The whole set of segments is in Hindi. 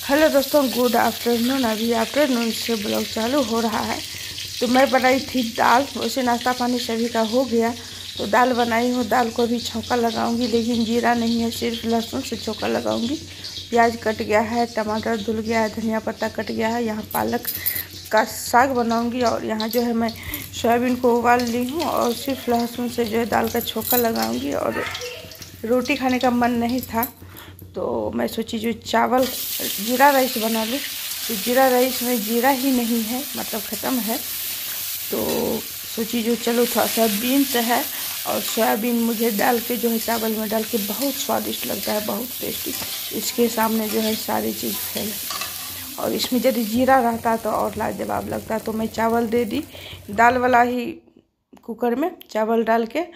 हेलो दोस्तों, गुड आफ्टरनून। अभी आफ्टरनून से ब्लॉग चालू हो रहा है। तो मैं बनाई थी दाल। वैसे नाश्ता पानी सभी का हो गया, तो दाल बनाई हूँ। दाल को भी छौंका लगाऊंगी, लेकिन जीरा नहीं है, सिर्फ लहसुन से छौंका लगाऊंगी। प्याज कट गया है, टमाटर धुल गया है, धनिया पत्ता कट गया है। यहाँ पालक का साग बनाऊंगी और यहाँ जो है मैं सोयाबीन को उबाल ली हूँ और सिर्फ लहसुन से जो है दाल का छौंका लगाऊंगी। और रोटी खाने का मन नहीं था, तो मैं सोची जो चावल जीरा राइस बना लूँ। तो जीरा राइस में जीरा ही नहीं है, मतलब ख़त्म है। तो सोची जो चलो थोड़ा सा बीन्स है और सोयाबीन मुझे डाल के जो है चावल में डाल के बहुत स्वादिष्ट लगता है, बहुत टेस्टी। इसके सामने जो है सारी चीज़ फेल। और इसमें यदि जीरा रहता तो और लाजवाब लगता। तो मैं चावल दे दी, दाल वाला ही कुकर में चावल डाल के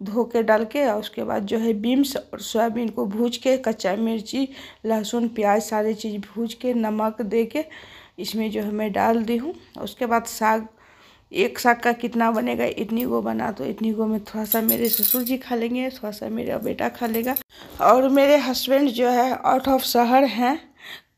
धो के डाल के, और उसके बाद जो है बीन्स और सोयाबीन को भूज के, कच्चा मिर्ची लहसुन प्याज सारी चीज़ भूज के नमक दे के इसमें जो है मैं डाल दी हूँ। उसके बाद साग, एक साग का कितना बनेगा, इतनी को बना। तो इतनी को में थोड़ा सा मेरे ससुर जी खा लेंगे, थोड़ा सा मेरा बेटा खा लेगा, और मेरे हस्बैंड जो है आउट ऑफ शहर हैं,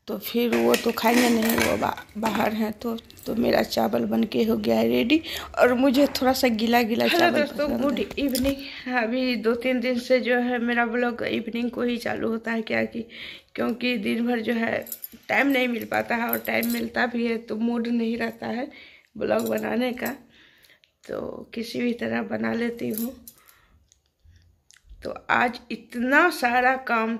तो फिर वो तो खाएंगे नहीं, वो बाहर हैं। तो मेरा चावल बन के हो गया है रेडी। और मुझे थोड़ा सा गीला गीला चावल पसंद है। Good evening. अभी 2-3 दिन से जो है मेरा ब्लॉग इवनिंग को ही चालू होता है, क्या कि क्योंकि दिन भर जो है टाइम नहीं मिल पाता है, और टाइम मिलता भी है तो मूड नहीं रहता है ब्लॉग बनाने का, तो किसी भी तरह बना लेती हूँ। तो आज इतना सारा काम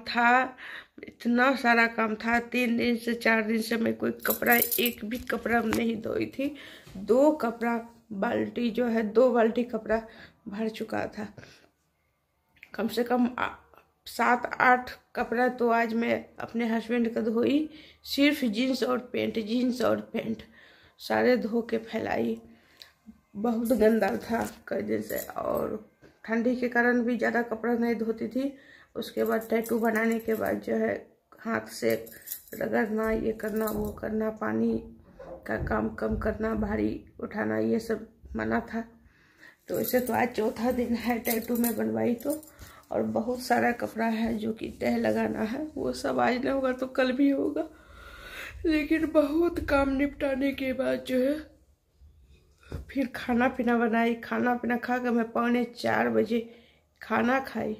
था, 3 दिन से 4 दिन से मैं कोई कपड़ा, एक भी कपड़ा नहीं धोई थी। 2 कपड़ा बाल्टी जो है 2 बाल्टी कपड़ा भर चुका था। कम से कम 7-8 कपड़ा तो आज मैं अपने हस्बैंड का धोई। सिर्फ जीन्स और पैंट सारे धो के फैलाई। बहुत गंदा था कई दिन से, और ठंडी के कारण भी ज़्यादा कपड़ा नहीं धोती थी। उसके बाद टैटू बनाने के बाद जो है हाथ से रगड़ना, ये करना वो करना, पानी का काम कम करना, भारी उठाना, ये सब मना था। तो इसे तो आज चौथा दिन है टैटू में बनवाई तो, और बहुत सारा कपड़ा है जो कि तह लगाना है। वो सब आज नहीं होगा तो कल भी होगा। लेकिन बहुत काम निपटाने के बाद जो है फिर खाना पीना बनाई। खाना पीना खा कर मैं 3:45 बजे खाना खाई।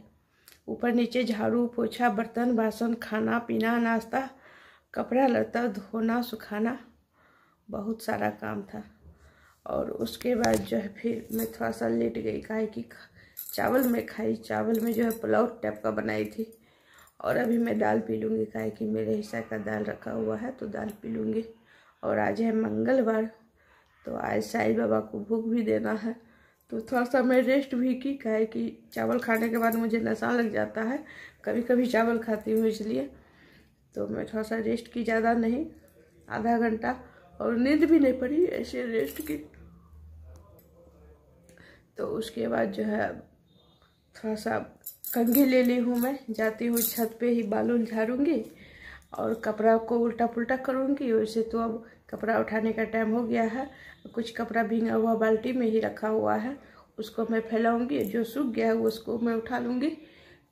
ऊपर नीचे झाड़ू पोछा, बर्तन बासन, खाना पीना, नाश्ता, कपड़ा लत्ता धोना सुखाना, बहुत सारा काम था। और उसके बाद जो है फिर मैं थोड़ा सा लेट गई, काहे कि चावल में खाई। चावल में जो है पुलाव टाइप का बनाई थी। और अभी मैं दाल पी लूँगी, काहे कि मेरे हिस्सा का दाल रखा हुआ है, तो दाल पी लूँगी। और आज है मंगलवार, तो आज साईं बाबा को भोग भी देना है, तो थोड़ा सा मैं रेस्ट भी की, काहे कि चावल खाने के बाद मुझे नशा लग जाता है, कभी कभी चावल खाती हूँ, इसलिए तो मैं थोड़ा सा रेस्ट की, ज़्यादा नहीं, आधा घंटा। और नींद भी नहीं पड़ी, ऐसे रेस्ट की। तो उसके बाद जो है थोड़ा सा कंघी ले ली हूँ, मैं जाती हूँ छत पे ही बालून झाड़ूंगी और कपड़ा को उल्टा पुल्टा करूँगी। वैसे तो अब कपड़ा उठाने का टाइम हो गया है। कुछ कपड़ा भींगा हुआ बाल्टी में ही रखा हुआ है, उसको मैं फैलाऊंगी। जो सूख गया है उसको मैं उठा लूँगी।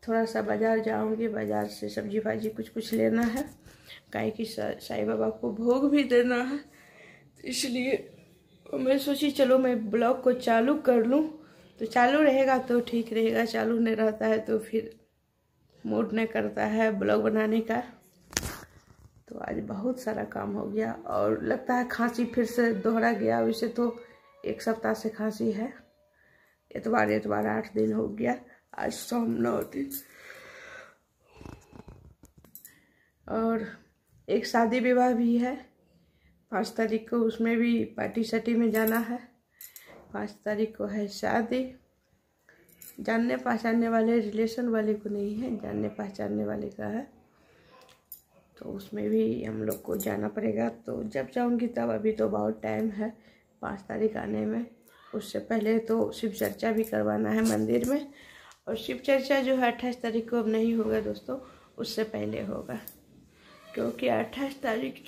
थोड़ा सा बाज़ार जाऊँगी, बाज़ार से सब्जी भाजी कुछ लेना है, काहे कि साईं बाबा को भोग भी देना है। इसलिए मैं सोची चलो मैं ब्लॉग को चालू कर लूँ, तो चालू रहेगा तो ठीक रहेगा, चालू नहीं रहता है तो फिर मूड नहीं करता है ब्लॉग बनाने का। तो आज बहुत सारा काम हो गया, और लगता है खांसी फिर से दोहरा गया। वैसे तो 1 सप्ताह से खांसी है, इतवार 8 दिन हो गया, आज सोम 9 दिन। और एक शादी विवाह भी है 5 तारीख को, उसमें भी पार्टी सार्टी में जाना है। 5 तारीख को है शादी। जानने पहचानने वाले, रिलेशन वाले को नहीं है, जानने पहचानने वाले का है, तो उसमें भी हम लोग को जाना पड़ेगा। तो जब जाऊंगी तब, अभी तो बहुत टाइम है 5 तारीख आने में। उससे पहले तो शिव चर्चा भी करवाना है मंदिर में, और शिव चर्चा जो है 28 तारीख को अब नहीं होगा दोस्तों, उससे पहले होगा, क्योंकि 28 तारीख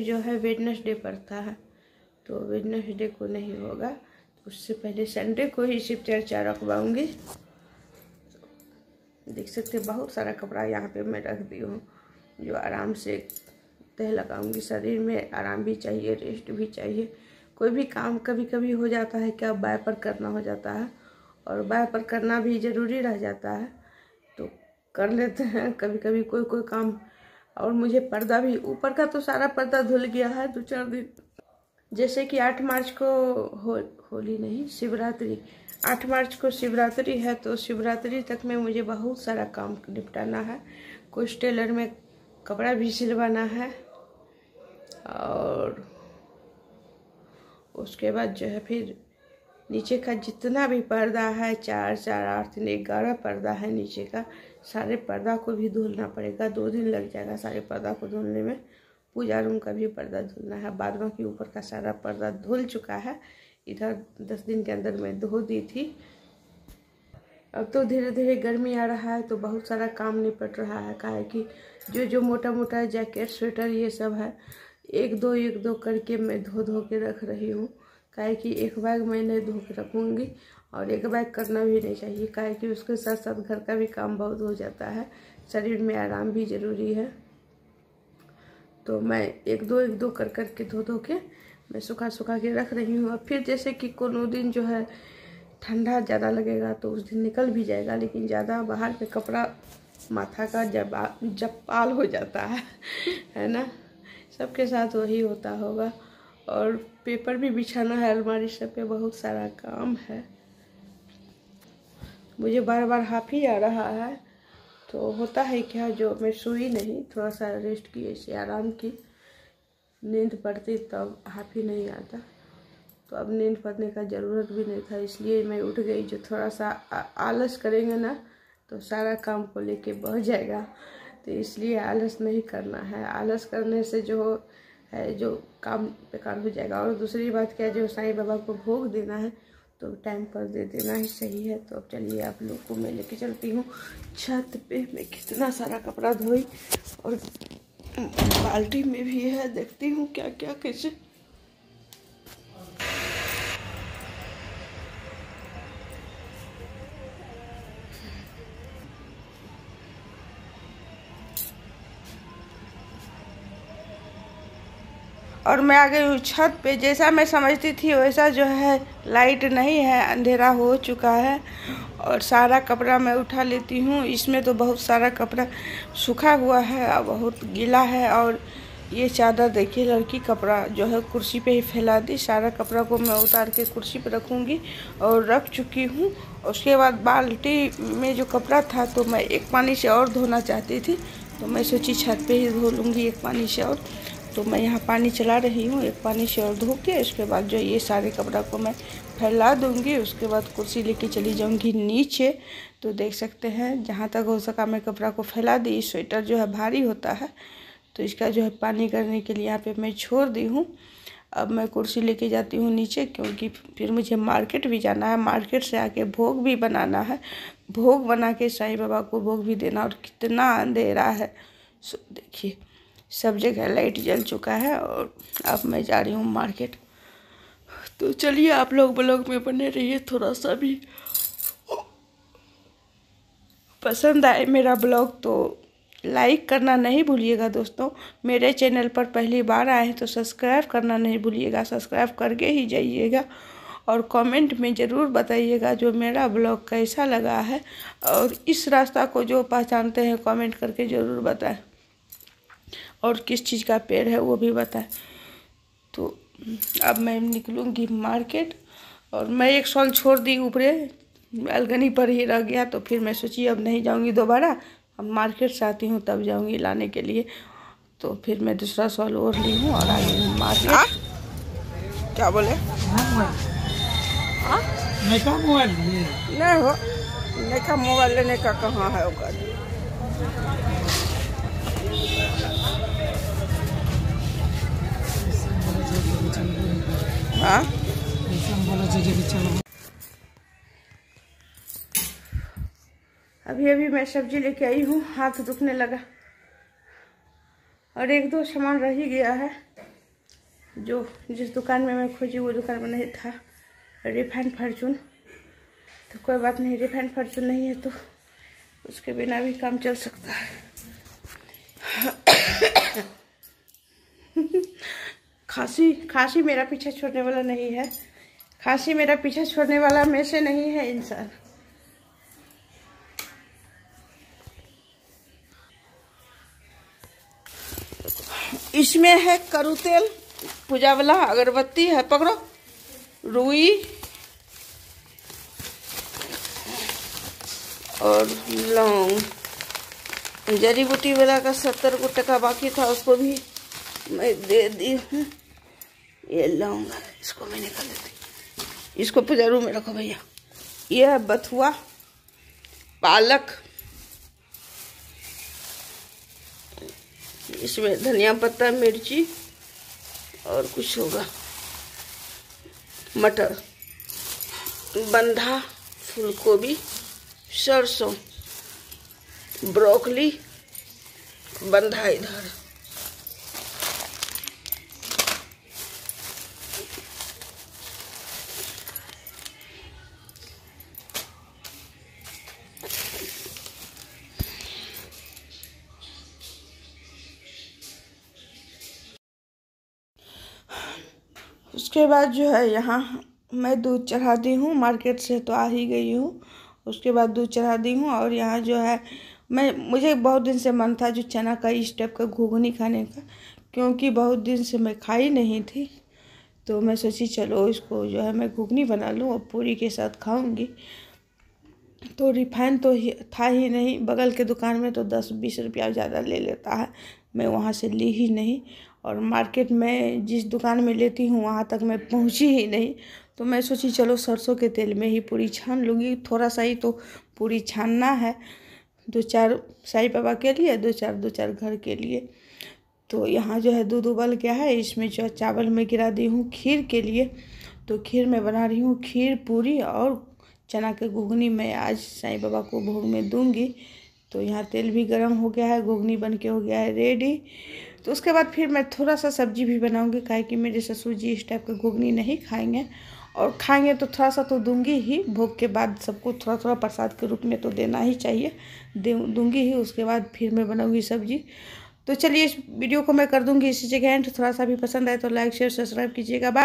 जो है वेडनेसडे पड़ता है, तो वेडनेसडे को नहीं होगा। तो उससे पहले संडे को ही शिव चर्चा रखवाऊँगी। देख सकते हैं बहुत सारा कपड़ा यहाँ पे मैं रख दी हूँ, जो आराम से तह लगाऊंगी। शरीर में आराम भी चाहिए, रेस्ट भी चाहिए। कोई भी काम कभी कभी हो जाता है क्या बाय पर करना हो जाता है, और बाय पर करना भी ज़रूरी रह जाता है, तो कर लेते हैं कभी कभी कोई काम। और मुझे पर्दा भी, ऊपर का तो सारा पर्दा धुल गया है 2-4 दिन। जैसे कि 8 मार्च को होली नहीं, शिवरात्रि, 8 मार्च को शिवरात्रि है, तो शिवरात्रि तक में मुझे बहुत सारा काम निपटाना है। कुछ टेलर में कपड़ा भी सिलवाना है, और उसके बाद जो है फिर नीचे का जितना भी पर्दा है, 4, 4, 8, 3, 11 पर्दा है नीचे का, सारे पर्दा को भी धुलना पड़ेगा। 2 दिन लग जाएगा सारे पर्दा को धुलने में। पूजा रूम का भी पर्दा धुलना है। बाद बाकी ऊपर का सारा पर्दा धुल चुका है। इधर 10 दिन के अंदर मैं धो दी थी। अब तो धीरे धीरे गर्मी आ रहा है, तो बहुत सारा काम निपट रहा है। काहे कि जो मोटा मोटा जैकेट, स्वेटर ये सब है, एक दो करके मैं धो के रख रही हूँ। काहे कि एक बैग मैं नहीं धो के रखूँगी, और एक बैग करना भी नहीं चाहिए। काहे कि उसके साथ साथ घर का भी काम बहुत हो जाता है। शरीर में आराम भी ज़रूरी है। तो मैं एक दो कर के धो के मैं सुखा के रख रही हूँ। अब फिर जैसे कि कोनो दिन जो है ठंडा ज़्यादा लगेगा तो उस दिन निकल भी जाएगा, लेकिन ज़्यादा बाहर के कपड़ा माथा का जपाल हो जाता है ना। सबके साथ वही होता होगा। और पेपर भी बिछाना है अलमारी सब पे, बहुत सारा काम है। मुझे बार बार हाफी आ रहा है, तो होता है क्या, जो मैं सोई नहीं, थोड़ा सा रेस्ट की, ऐसे आराम की, नींद पड़ती तब हाफी नहीं आता। तो अब नींद पड़ने का ज़रूरत भी नहीं था, इसलिए मैं उठ गई। जो थोड़ा सा आलस करेंगे ना तो सारा काम को लेके बढ़ जाएगा, तो इसलिए आलस नहीं करना है। आलस करने से जो है जो काम बेकार हो जाएगा। और दूसरी बात क्या, जो साईं बाबा को भोग देना है तो टाइम पर दे देना ही सही है। तो अब चलिए आप लोग को मैं लेके चलती हूँ छत पे। मैं कितना सारा कपड़ा धोई, और बाल्टी में भी है, देखती हूँ क्या क्या कैसे। और मैं आ गई हूँ छत पे। जैसा मैं समझती थी वैसा जो है लाइट नहीं है, अंधेरा हो चुका है। और सारा कपड़ा मैं उठा लेती हूँ। इसमें तो बहुत सारा कपड़ा सूखा हुआ है और बहुत गीला है। और ये चादर देखिए, लड़की कपड़ा जो है कुर्सी पे ही फैला दी। सारा कपड़ा को मैं उतार के कुर्सी पे रखूँगी, और रख चुकी हूँ। उसके बाद बाल्टी में जो कपड़ा था तो मैं एक पानी से और धोना चाहती थी, तो मैं सोची छत पे ही धो लूँगी एक पानी से और। तो मैं यहाँ पानी चला रही हूँ एक पानी से और धो के। उसके बाद जो ये सारे कपड़ा को मैं फैला दूँगी। उसके बाद कुर्सी लेके चली जाऊँगी नीचे। तो देख सकते हैं जहाँ तक हो सका मैं कपड़ा को फैला दी। स्वेटर जो है भारी होता है, तो इसका जो है पानी करने के लिए यहाँ पे मैं छोड़ दी हूँ। अब मैं कुर्सी लेके जाती हूँ नीचे, क्योंकि फिर मुझे मार्केट भी जाना है। मार्केट से आके भोग भी बनाना है, भोग बना के साईं बाबा को भोग भी देना। और कितना अंधेरा है, सो देखिए सब जगह लाइट जल चुका है। और अब मैं जा रही हूँ मार्केट। तो चलिए आप लोग ब्लॉग में बने रहिए। थोड़ा सा भी पसंद आए मेरा ब्लॉग तो लाइक करना नहीं भूलिएगा दोस्तों। मेरे चैनल पर पहली बार आए हैं तो सब्सक्राइब करना नहीं भूलिएगा, सब्सक्राइब करके ही जाइएगा। और कमेंट में ज़रूर बताइएगा जो मेरा ब्लॉग कैसा लगा है। और इस रास्ता को जो पहचानते हैं कमेंट करके ज़रूर बताएं, और किस चीज़ का पेड़ है वो भी बताएं। तो अब मैं निकलूँगी मार्केट। और मैं एक सॉल छोड़ दी ऊपरे, बालकनी पर ही रह गया। तो फिर मैं सोची अब नहीं जाऊँगी दोबारा, अब मार्केट से आती हूँ तब जाऊँगी लाने के लिए। तो फिर मैं दूसरा सॉल ओढ़ ली हूँ और आ गई हूँ मार्केट। क्या बोले? मोबाइल नहीं हो, नहीं मोबाइल लेने का कहाँ है होगा। हाँ अभी मैं सब्जी लेके आई हूँ, हाथ दुखने लगा। और 1-2 सामान रह ही गया है, जो जिस दुकान में मैं खोजी वो दुकान में नहीं था। रिफाइंड फॉर्चून, तो कोई बात नहीं, रिफाइंड फॉर्चून नहीं है तो उसके बिना भी काम चल सकता है। खांसी मेरा पीछा छोड़ने वाला नहीं है। खांसी मेरा पीछा छोड़ने वाला में से नहीं है इंसान। इसमें है करू तेल, पूजा वाला, अगरबत्ती है, पकड़ो, रुई और लौंग। जड़ी बूटी वाला का 70 टका बाकी था, उसको भी मैं दे दी हूँ। ये लौंग, इसको मैं निकाल देती, इसको पूजा रूम में रखो भैया। ये है बथुआ, पालक, इसमें धनिया पत्ता, मिर्ची और कुछ होगा, मटर, बंधा, फूलगोभी, सरसों, ब्रोकली, बंधा इधर। उसके बाद जो है यहाँ मैं दूध चढ़ा दी हूँ, मार्केट से तो आ ही गई हूँ। उसके बाद दूध चढ़ा दी हूँ और यहाँ जो है मुझे बहुत दिन से मन था जो चना का इस टाइप का घुगनी खाने का, क्योंकि बहुत दिन से मैं खाई नहीं थी। तो मैं सोची चलो इसको जो है मैं घुगनी बना लूँ और पूरी के साथ खाऊंगी। तो रिफाइन तो था ही नहीं, बगल के दुकान में तो 10-20 रुपया ज़्यादा ले लेता है, मैं वहाँ से ली ही नहीं। और मार्केट में जिस दुकान में लेती हूँ वहाँ तक मैं पहुँची ही नहीं। तो मैं सोची चलो सरसों के तेल में ही पूरी छान लूँगी, थोड़ा सा ही तो पूरी छानना है, 2-4 साईं बाबा के लिए, 2-4 घर के लिए। तो यहाँ जो है दूध उबल गया है, इसमें जो चावल में गिरा दी हूँ खीर के लिए। तो खीर में बना रही हूँ खीर पूरी और चना के घुगनी मैं आज साईं बाबा को भोग में दूंगी। तो यहाँ तेल भी गर्म हो गया है, घुगनी बन के हो गया है रेडी। तो उसके बाद फिर मैं थोड़ा सा सब्जी भी बनाऊंगी, काहे कि मेरे ससुर जी इस टाइप का घुगनी नहीं खाएंगे, और खाएंगे तो थोड़ा सा तो दूंगी ही। भोग के बाद सबको थोड़ा थोड़ा प्रसाद के रूप में तो देना ही चाहिए, दूंगी ही। उसके बाद फिर मैं बनाऊंगी सब्जी। तो चलिए इस वीडियो को मैं कर दूंगी इसी जगह एंड। थोड़ा सा भी पसंद आए तो लाइक शेयर सब्सक्राइब कीजिएगा। बाय।